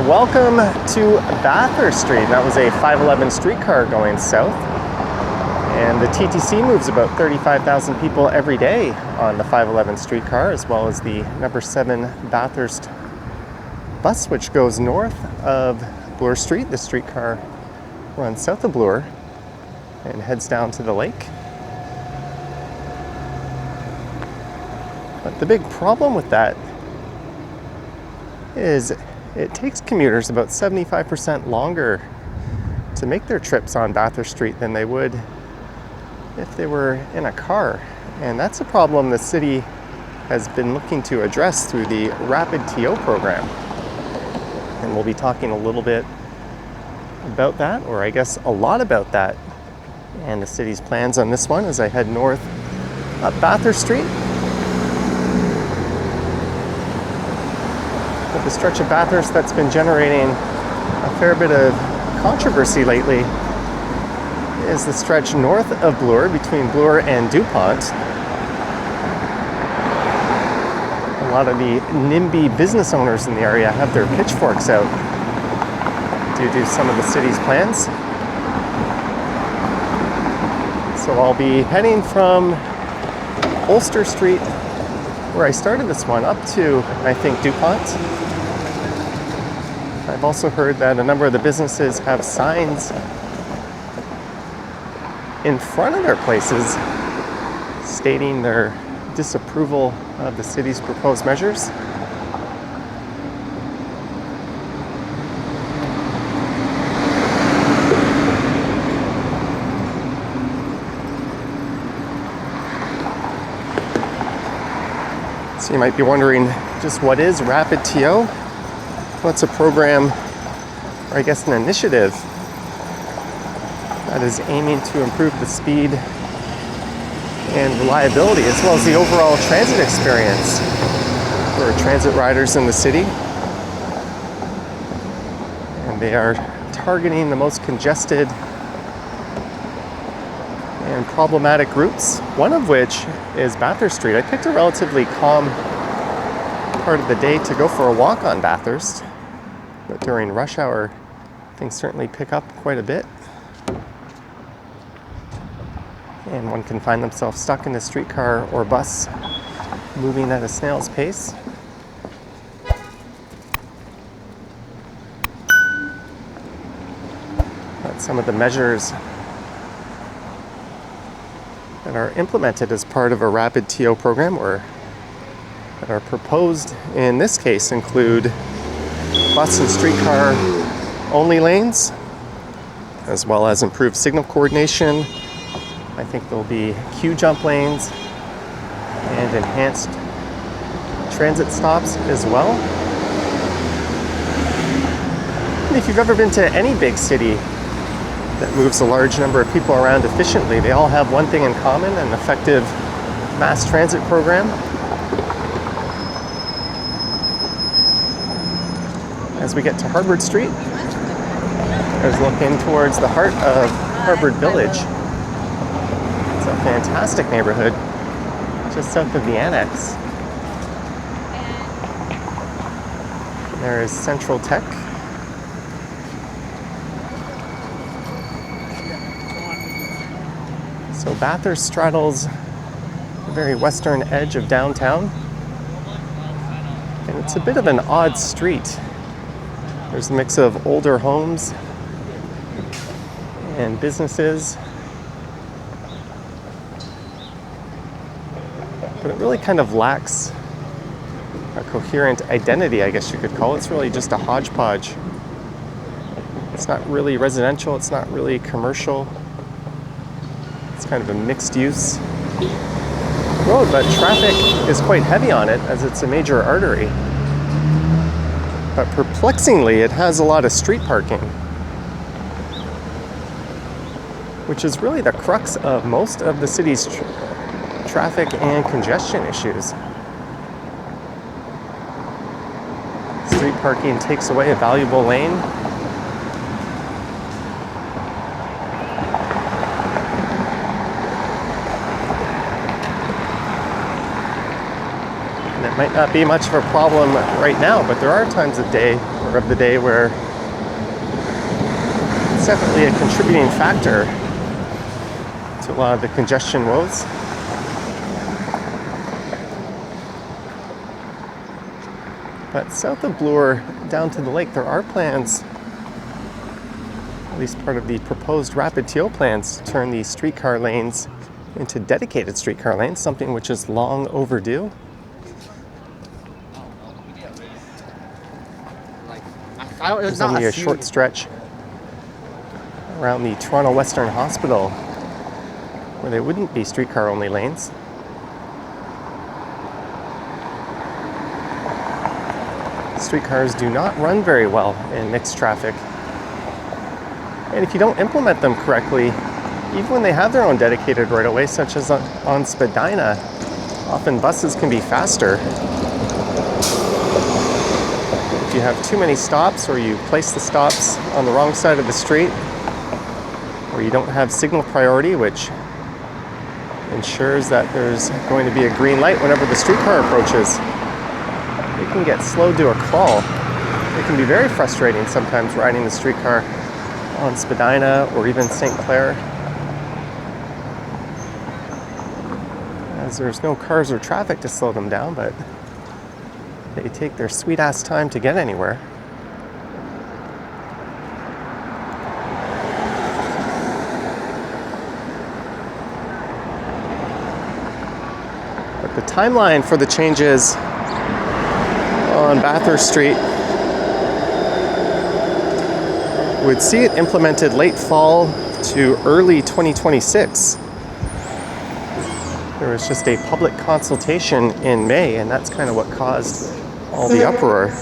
and welcome to Bathurst Street. That was a 511 streetcar going south. And the TTC moves about 35,000 people every day on the 511 streetcar, as well as the number 7 Bathurst bus, which goes north of Bloor Street. The streetcar runs south of Bloor and heads down to the lake. But the big problem with that is it takes commuters about 75% longer to make their trips on Bathurst Street than they would if they were in a car. And that's a problem the city has been looking to address through the RapidTO program. And we'll be talking a little bit about that, or I guess a lot about that, and the city's plans on this one as I head north up Bathurst Street. But the stretch of Bathurst that's been generating a fair bit of controversy lately is the stretch north of Bloor, between Bloor and Dupont. A lot of the NIMBYS business owners in the area have their pitchforks out due to some of the city's plans. So I'll be heading from Ulster Street, where I started this one, up to, I think, Dupont. I've also heard that a number of the businesses have signs in front of their places stating their disapproval of the city's proposed measures. So you might be wondering, just what is RapidTO? Well, it's a program, or I guess an initiative, that is aiming to improve the speed and reliability, as well as the overall transit experience for transit riders in the city. And they are targeting the most congested and problematic routes, one of which is Bathurst Street. I picked a relatively calm part of the day to go for a walk on Bathurst, but during rush hour, things certainly pick up quite a bit. And one can find themselves stuck in a streetcar or bus, moving at a snail's pace. That's some of the measures that are implemented as part of a RapidTO program, or that are proposed in this case, include bus and streetcar only lanes, as well as improved signal coordination. I think there'll be queue jump lanes and enhanced transit stops as well. And if you've ever been to any big city that moves a large number of people around efficiently, they all have one thing in common: an effective mass transit program. As we get to Harvard Street, I was looking towards the heart of Harvard Village. It's a fantastic neighborhood just south of the annex. And there is Central Tech. So Bathurst straddles the very western edge of downtown. And it's a bit of an odd street. There's a mix of older homes and businesses, but it really kind of lacks a coherent identity, I guess you could call it. It's really just a hodgepodge. It's not really residential, it's not really commercial. It's kind of a mixed use road, but traffic is quite heavy on it as it's a major artery. But perplexingly, it has a lot of street parking, which is really the crux of most of the city's traffic and congestion issues. Street parking takes away a valuable lane. And it might not be much of a problem right now, but there are times of day where hour of the day where it's definitely a contributing factor to a lot of the congestion woes. But south of Bloor, down to the lake, there are plans, at least part of the proposed RapidTO plans, to turn these streetcar lanes into dedicated streetcar lanes, something which is long overdue. There's only a short stretch around the Toronto Western Hospital where there wouldn't be streetcar-only lanes. Streetcars do not run very well in mixed traffic. And if you don't implement them correctly, even when they have their own dedicated right-of-way, such as on Spadina, often buses can be faster. If you have too many stops, or you place the stops on the wrong side of the street, or you don't have signal priority, which ensures that there's going to be a green light whenever the streetcar approaches, it can get slowed to a crawl. It can be very frustrating sometimes riding the streetcar on Spadina or even St. Clair, as there's no cars or traffic to slow them down, but they take their sweet ass time to get anywhere. But the timeline for the changes on Bathurst Street would see it implemented late fall to early 2026. There was just a public consultation in May, and that's kind of what caused all the uproar.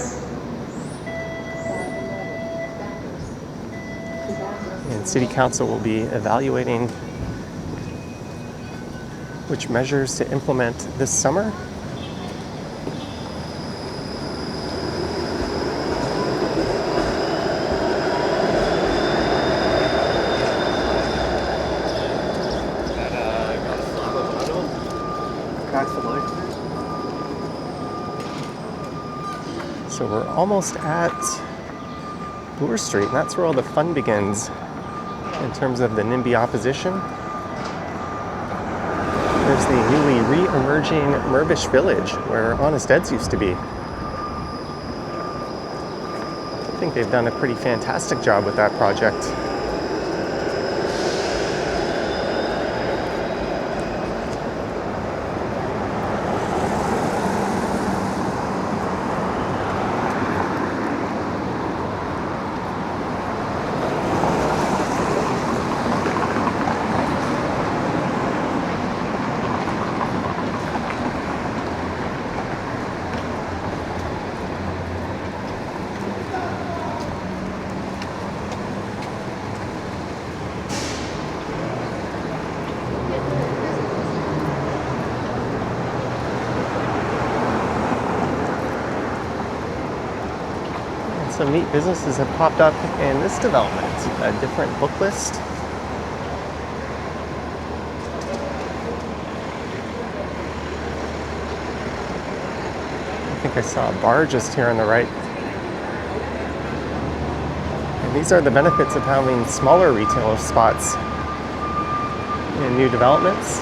And City Council will be evaluating which measures to implement this summer. So we're almost at Bloor Street, and that's where all the fun begins in terms of the NIMBY opposition. There's the newly re-emerging Mirvish Village, where Honest Ed's used to be. I think they've done a pretty fantastic job with that project. Some neat businesses have popped up in this development. A different book list. I think I saw a bar just here on the right. And these are the benefits of having smaller retail spots in new developments.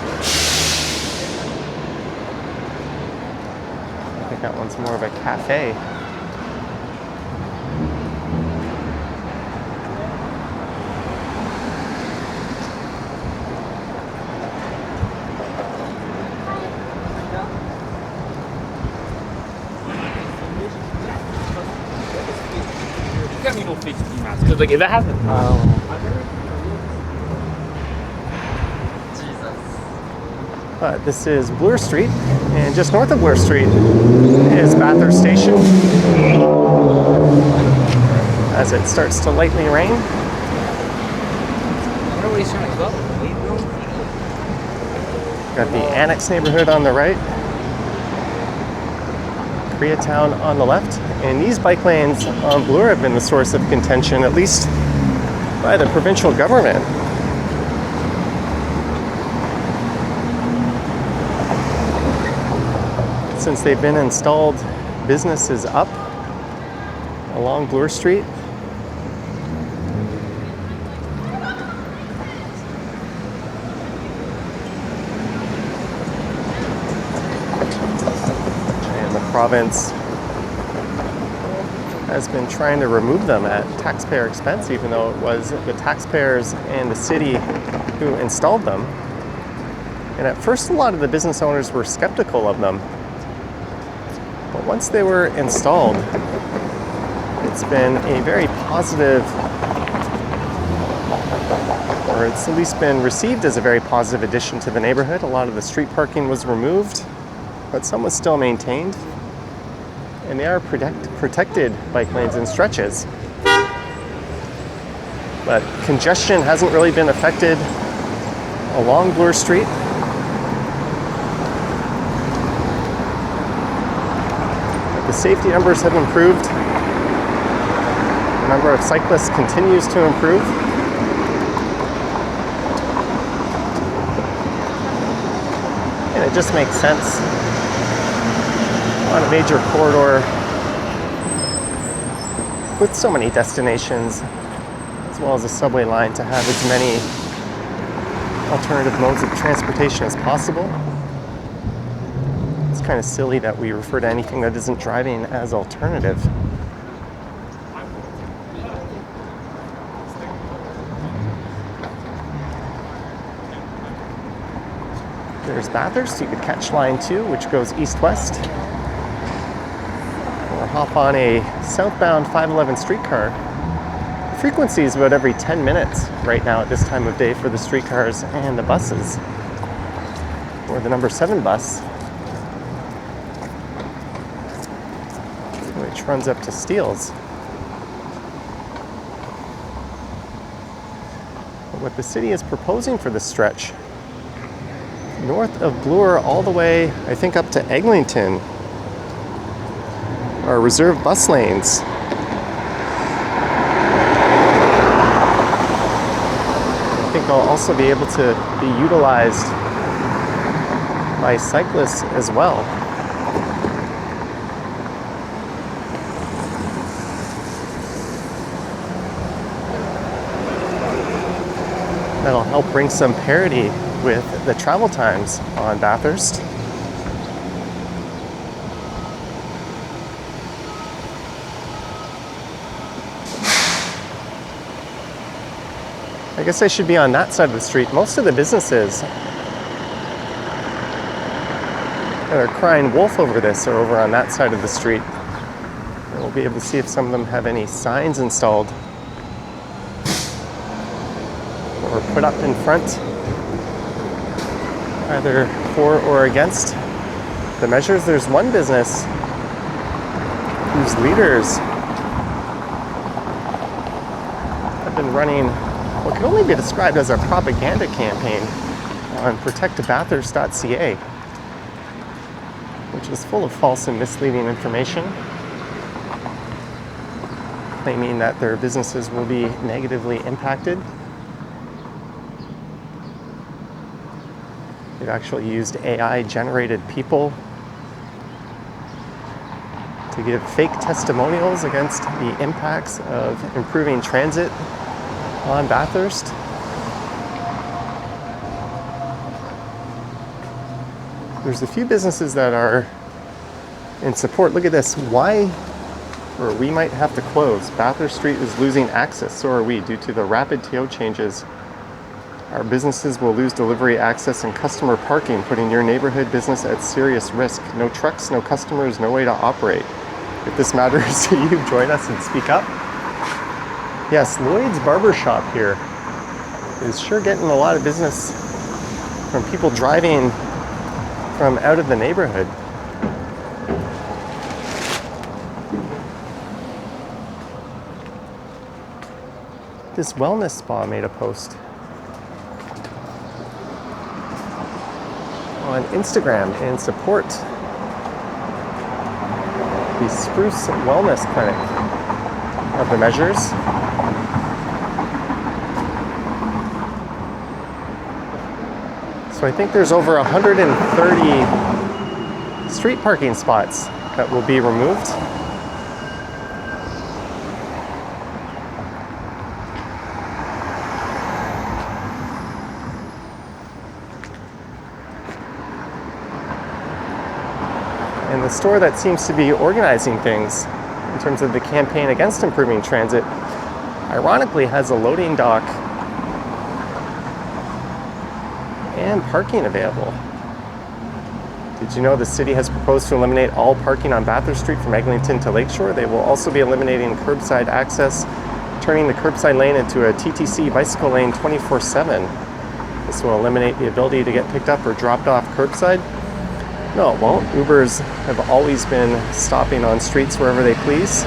I think that one's more of a cafe. Because like if that happens. But this is Bloor Street, and just north of Bloor Street is Bathurst Station. As it starts to lightly rain. I wonder what he's trying to go. Got the Annex neighborhood on the right, Koreatown on the left, and these bike lanes on Bloor have been the source of contention, at least by the provincial government. Since they've been installed, business is up. A along Bloor Street. And the province has been trying to remove them at taxpayer expense, even though it was the taxpayers and the city who installed them. And at first, a lot of the business owners were skeptical of them. But once they were installed, it's been a very positive, or it's at least been received as a very positive addition to the neighborhood. A lot of the street parking was removed, but some was still maintained. And they are protected bike lanes and stretches. But congestion hasn't really been affected along Bloor Street. The safety numbers have improved. The number of cyclists continues to improve. And it just makes sense on a major corridor with so many destinations, as well as a subway line, to have as many alternative modes of transportation as possible. It's kind of silly that we refer to anything that isn't driving as alternative. There's Bathurst. You could catch line 2, which goes east-west, or hop on a southbound 511 streetcar. The frequency is about every 10 minutes right now at this time of day for the streetcars and the buses, or the number 7 bus, which runs up to Steeles. But what the city is proposing for this stretch, north of Bloor all the way, I think, up to Eglinton, are reserved bus lanes. I think they'll also be able to be utilized by cyclists as well. That'll help bring some parity with the travel times on Bathurst. I guess I should be on that side of the street. Most of the businesses that are crying wolf over this are over on that side of the street. And we'll be able to see if some of them have any signs installed or put up in front, either for or against the measures. There's one business whose leaders have been running what can only be described as a propaganda campaign on protectbathurst.ca, which is full of false and misleading information, claiming that their businesses will be negatively impacted. They've actually used AI-generated people to give fake testimonials against the impacts of improving transit on Bathurst. There's a few businesses that are in support. Look at this. Why, or we might have to close. Bathurst Street is losing access. So are we, due to the RapidTO changes. Our businesses will lose delivery access and customer parking, putting your neighborhood business at serious risk. No trucks, no customers, no way to operate. If this matters to you, join us and speak up. Yes, Lloyd's Barbershop here is sure getting a lot of business from people driving from out of the neighborhood. This wellness spa made a post on Instagram in support the Spruce Wellness Clinic of the measures. So I think there's over 130 street parking spots that will be removed. And the store that seems to be organizing things in terms of the campaign against improving transit, ironically has a loading dock and parking available. Did you know the city has proposed to eliminate all parking on Bathurst Street from Eglinton to Lakeshore? They will also be eliminating curbside access, turning the curbside lane into a TTC bicycle lane 24/7. This will eliminate the ability to get picked up or dropped off curbside. No, it won't. Ubers have always been stopping on streets wherever they please.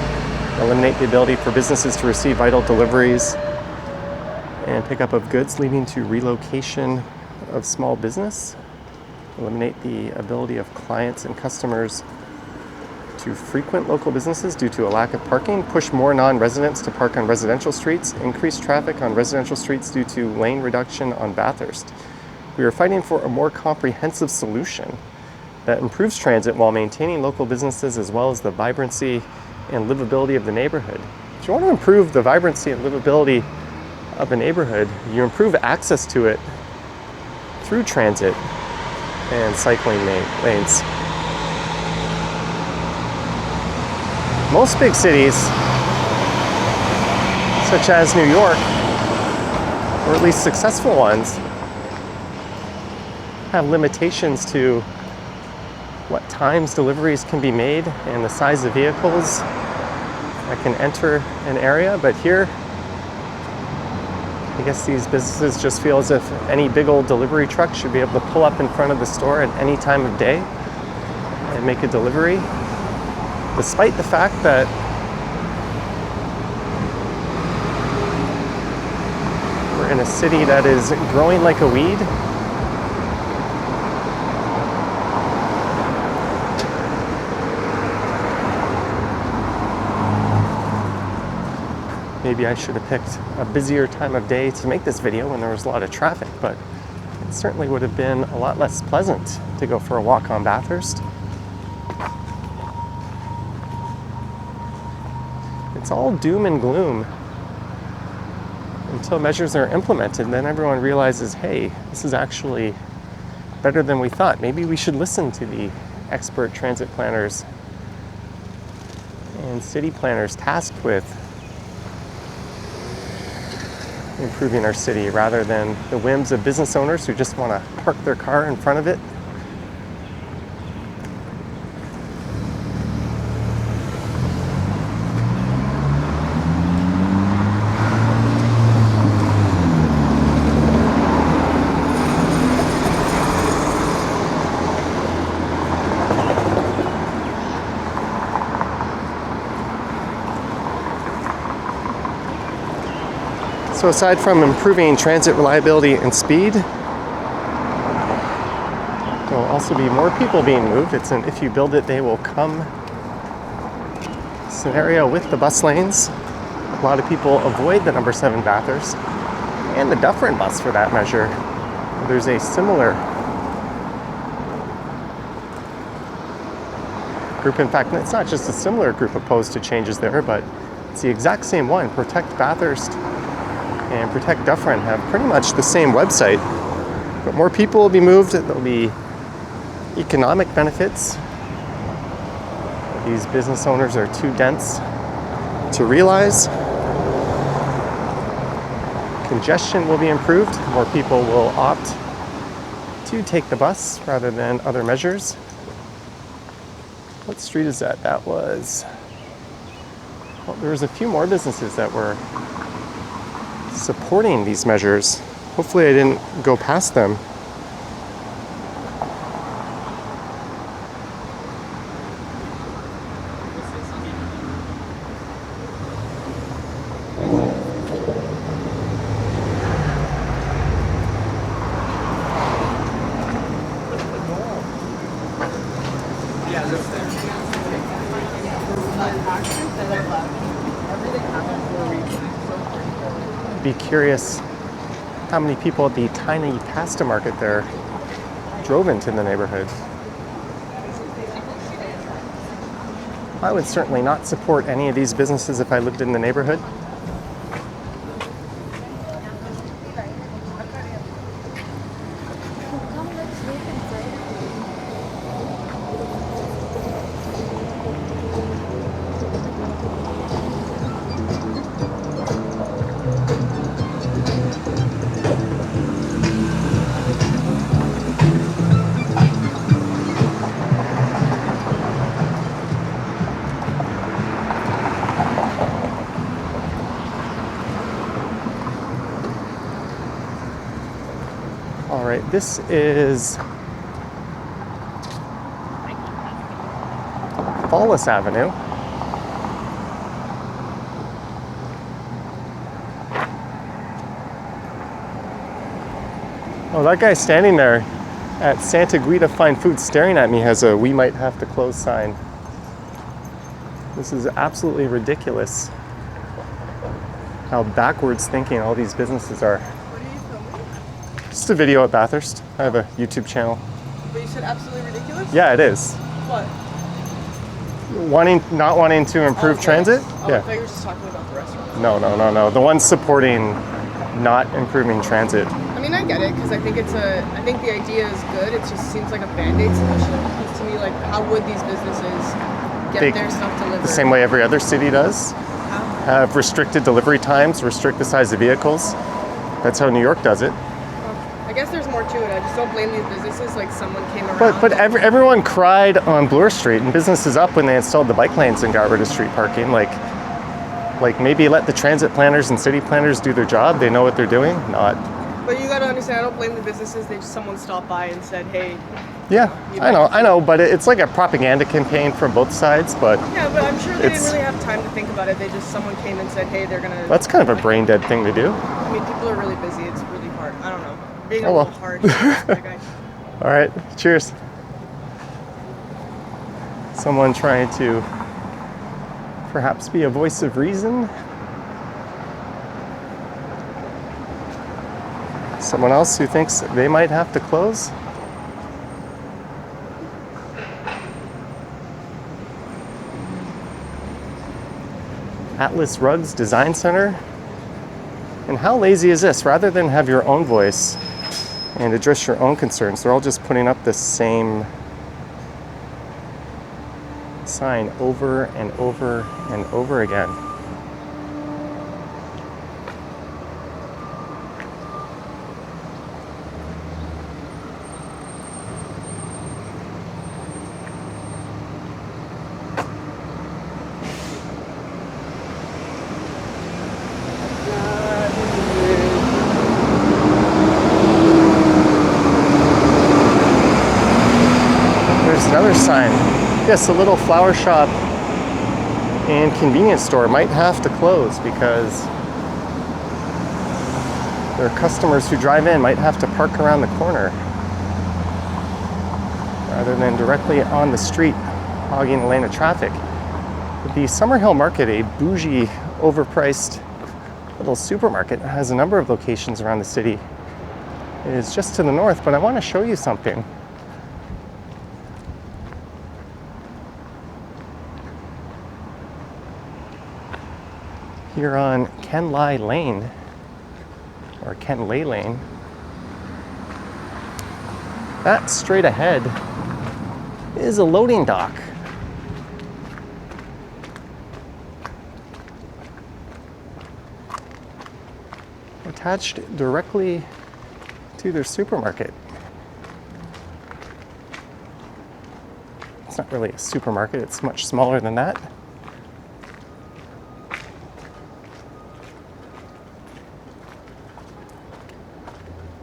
Eliminate the ability for businesses to receive vital deliveries and pickup of goods, leading to relocation of small business. Eliminate the ability of clients and customers to frequent local businesses due to a lack of parking. Push more non-residents to park on residential streets. Increase traffic on residential streets due to lane reduction on Bathurst. We are fighting for a more comprehensive solution that improves transit while maintaining local businesses as well as the vibrancy and livability of the neighborhood. If you want to improve the vibrancy and livability of a neighborhood, you improve access to it through transit and cycling lanes. Most big cities, such as New York, or at least successful ones, have limitations to what times deliveries can be made and the size of vehicles that can enter an area. But here, I guess these businesses just feel as if any big old delivery truck should be able to pull up in front of the store at any time of day and make a delivery, despite the fact that we're in a city that is growing like a weed. Maybe I should have picked a busier time of day to make this video when there was a lot of traffic, but it certainly would have been a lot less pleasant to go for a walk on Bathurst. It's all doom and gloom until measures are implemented, and then everyone realizes, hey, this is actually better than we thought. Maybe we should listen to the expert transit planners and city planners tasked with improving our city rather than the whims of business owners who just want to park their car in front of it. So aside from improving transit reliability and speed, there will also be more people being moved. It's an if you build it, they will come scenario with the bus lanes. A lot of people avoid the number 7 Bathurst and the Dufferin bus for that measure. There's a similar group. In fact, it's not just a similar group opposed to changes there, but it's the exact same one. Protect Bathurst and Protect Dufferin have pretty much the same website, but more people will be moved. There'll be economic benefits. These business owners are too dense to realize. Congestion will be improved. More people will opt to take the bus rather than other measures. What street is that? That was, well, there was a few more businesses that were supporting these measures. Hopefully I didn't go past them. Be curious how many people at the tiny pasta market there drove into the neighborhood. I would certainly not support any of these businesses if I lived in the neighborhood. All right, this is Wallace Avenue. Oh, that guy standing there at Santa Guida Fine Foods staring at me has a "we might have to close" sign. This is absolutely ridiculous how backwards thinking all these businesses are. What are you filming? Just a video at Bathurst. I have a YouTube channel. But you said absolutely ridiculous? Yeah, it is. What? Not wanting to improve Okay. transit? Oh, I Yeah. thought you were just talking about the restaurant. No. The ones supporting not improving transit. I mean, I get it, because I think I think the idea is good. It just seems like a Band-Aid solution. Because to me, like, how would these businesses get their stuff delivered? The same way every other city does. How? Have restricted delivery times, restrict the size of vehicles. That's how New York does it. I guess there's more to it. I just don't blame these businesses. Like, someone came around. But everyone cried on Bloor Street and businesses up when they installed the bike lanes and got rid of street parking. Like maybe let the transit planners and city planners do their job. They know what they're doing. Not. But you gotta understand, I don't blame the businesses. Someone stopped by and said, hey. Yeah, I know, but it's like a propaganda campaign from both sides. But Yeah, but I'm sure they didn't really have time to think about it. Someone came and said, hey, they're gonna. That's kind of a brain dead thing to do. I mean, people are really busy. It's really hard. I don't know. Being Oh, a well. little hard. That guy. All right, cheers. Someone trying to perhaps be a voice of reason. Someone else who thinks they might have to close. Atlas Rugs Design Center. And how lazy is this? Rather than have your own voice and address your own concerns, they're all just putting up the same sign over and over and over again. There's another sign. Yes, a little flower shop and convenience store might have to close because their customers who drive in might have to park around the corner rather than directly on the street hogging a lane of traffic. The Summerhill Market, a bougie, overpriced little supermarket, has a number of locations around the city. It is just to the north, but I want to show you something. Here on Kenlay Lane, or Kenlay Lane, that straight ahead is a loading dock. Attached directly to their supermarket. It's not really a supermarket, it's much smaller than that.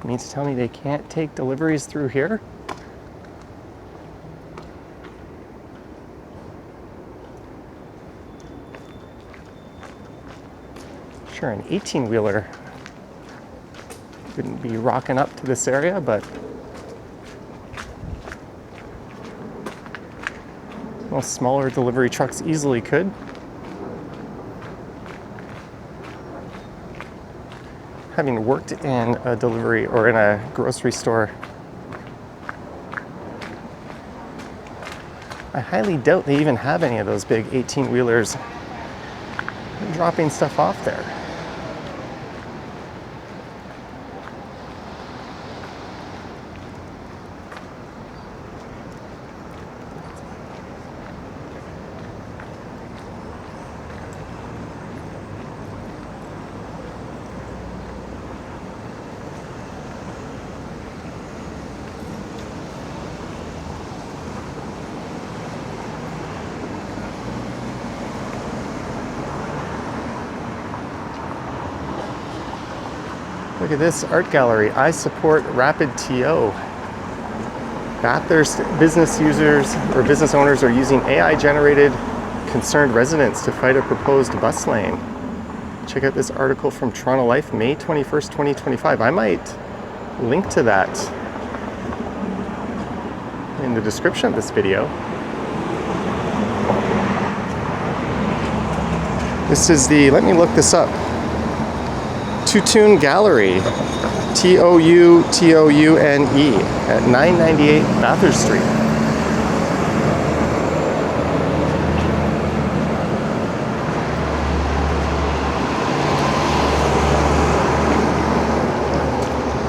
You mean to tell me they can't take deliveries through here? Sure, an 18-wheeler wouldn't be rocking up to this area, but most smaller delivery trucks easily could. Having worked in a delivery or in a grocery store, I highly doubt they even have any of those big 18-wheelers dropping stuff off there. Look at this art gallery. I support RapidTO. Bathurst business users or business owners are using AI-generated concerned residents to fight a proposed bus lane. Check out this article from Toronto Life, May 21st, 2025. I might link to that in the description of this video. This is the, let me look this up, Toutoune Gallery, Toutoune at 998 Bathurst Street.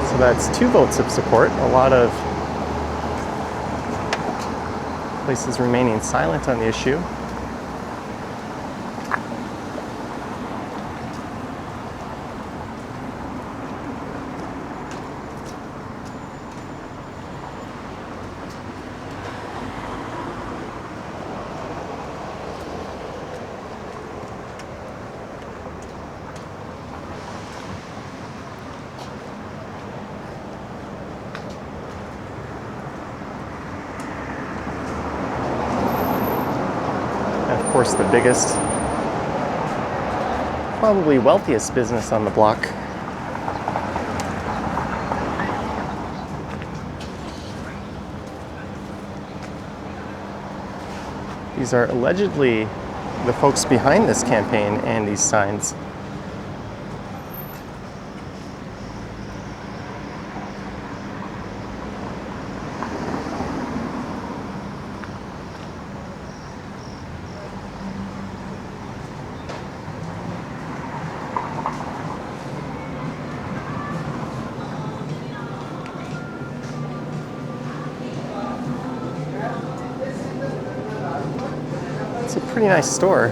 So that's 2 votes of support. A lot of places remaining silent on the issue. Of course, the biggest, probably wealthiest business on the block. These are allegedly the folks behind this campaign and these signs. It's a pretty nice store.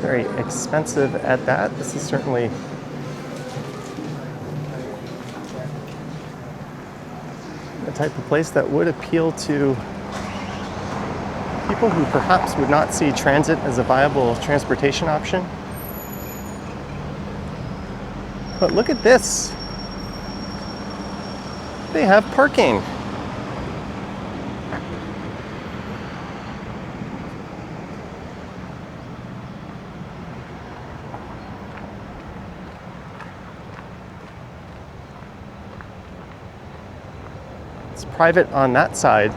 Very expensive at that. This is certainly the type of place that would appeal to people who perhaps would not see transit as a viable transportation option. But look at this. They have parking. It's private on that side.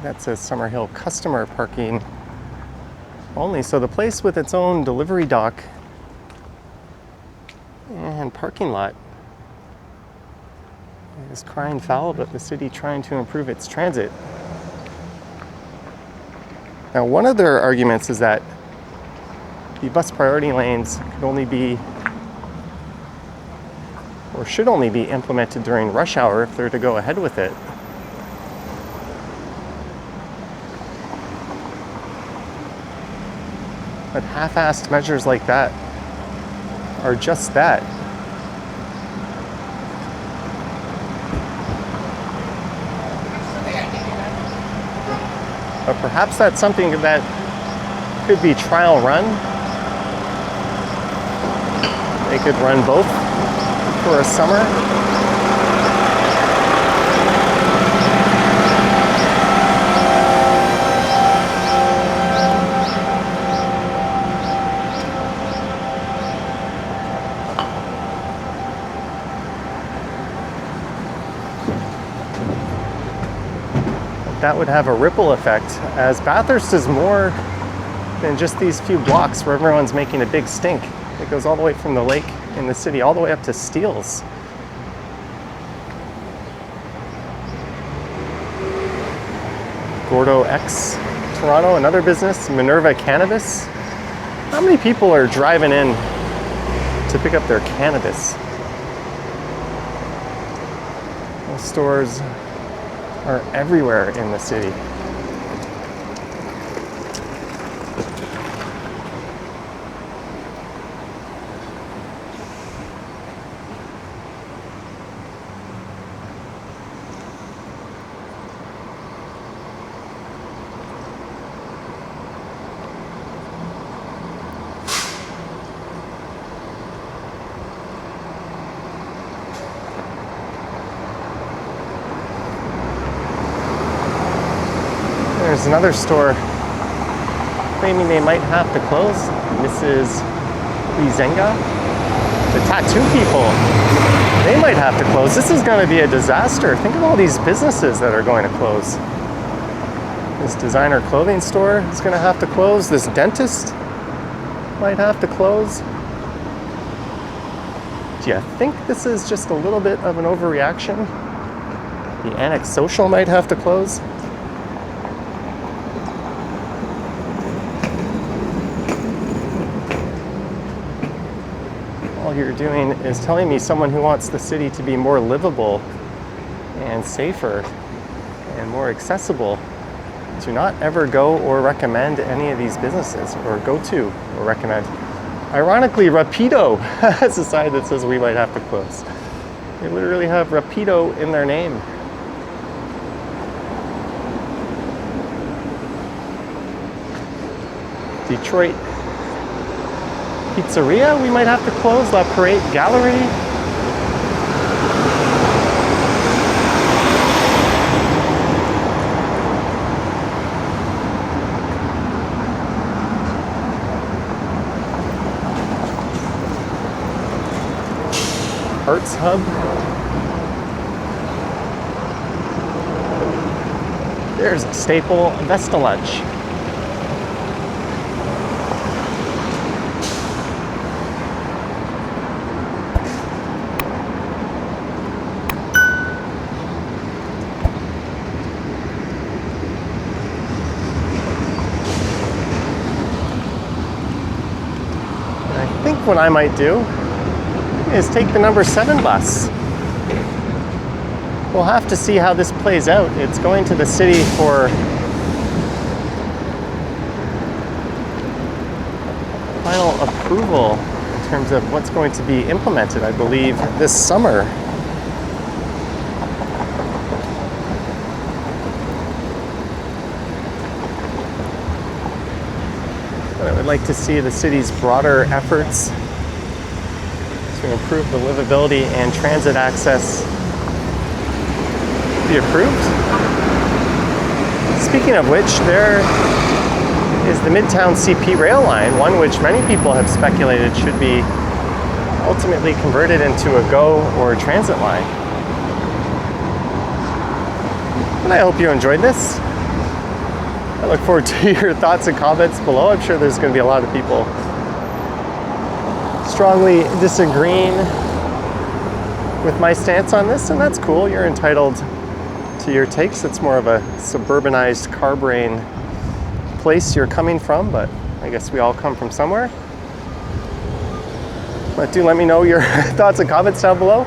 That says Summerhill customer parking only. So the place with its own delivery dock and parking lot is crying foul about the city trying to improve its transit. Now, one of their arguments is that the bus priority lanes could only be or should only be implemented during rush hour if they're to go ahead with it. But half-assed measures like that are just that. But perhaps that's something that could be trial run. They could run both for a summer. That would have a ripple effect, as Bathurst is more than just these few blocks where everyone's making a big stink. It goes all the way from the lake in the city all the way up to Steeles. Gordo X Toronto, another business, Minerva Cannabis. How many people are driving in to pick up their cannabis? Those stores are everywhere in the city. there's another store claiming they might have to close. Mrs. Lizenga. The tattoo people, they might have to close. This is going to be a disaster. Think of all these businesses that are going to close. This designer clothing store is going to have to close. This dentist might have to close. Do you think this is just a little bit of an overreaction? The Annex Social might have to close. All you're doing is telling me someone who wants the city to be more livable and safer and more accessible to not ever go or recommend any of these businesses, or go to or recommend. Ironically, RapidTO has a sign that says we might have to close. They literally have RapidTO in their name. Detroit Pizzeria, we might have to close. La Parade Gallery. Arts Hub. There's a staple, Vesta Lunch. I think what I might do is take the number 7 bus. We'll have to see how this plays out. It's going to the city for final approval in terms of what's going to be implemented, I believe, this summer. But I would like to see the city's broader efforts to improve the livability and transit access be approved. Speaking of which, there is the Midtown CP rail line, one which many people have speculated should be ultimately converted into a GO or a transit line. And I hope you enjoyed this. I look forward to your thoughts and comments below. I'm sure there's going to be a lot of people strongly disagreeing with my stance on this, and that's cool. You're entitled to your takes. It's more of a suburbanized car brain place you're coming from, but I guess we all come from somewhere. But do let me know your thoughts and comments down below.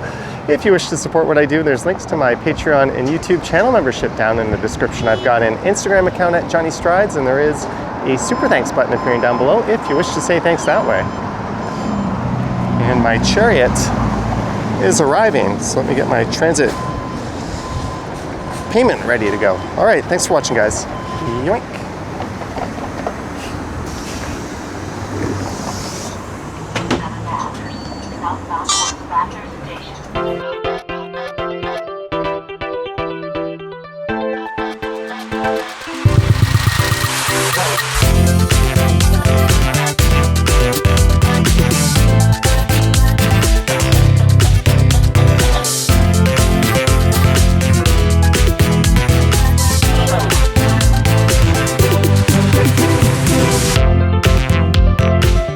If you wish to support what I do, there's links to my Patreon and YouTube channel membership down in the description. I've got an Instagram account at Johnny Strides, and there is a super thanks button appearing down below if you wish to say thanks that way. And my chariot is arriving, so let me get my transit payment ready to go. All right, thanks for watching, guys. Yoink.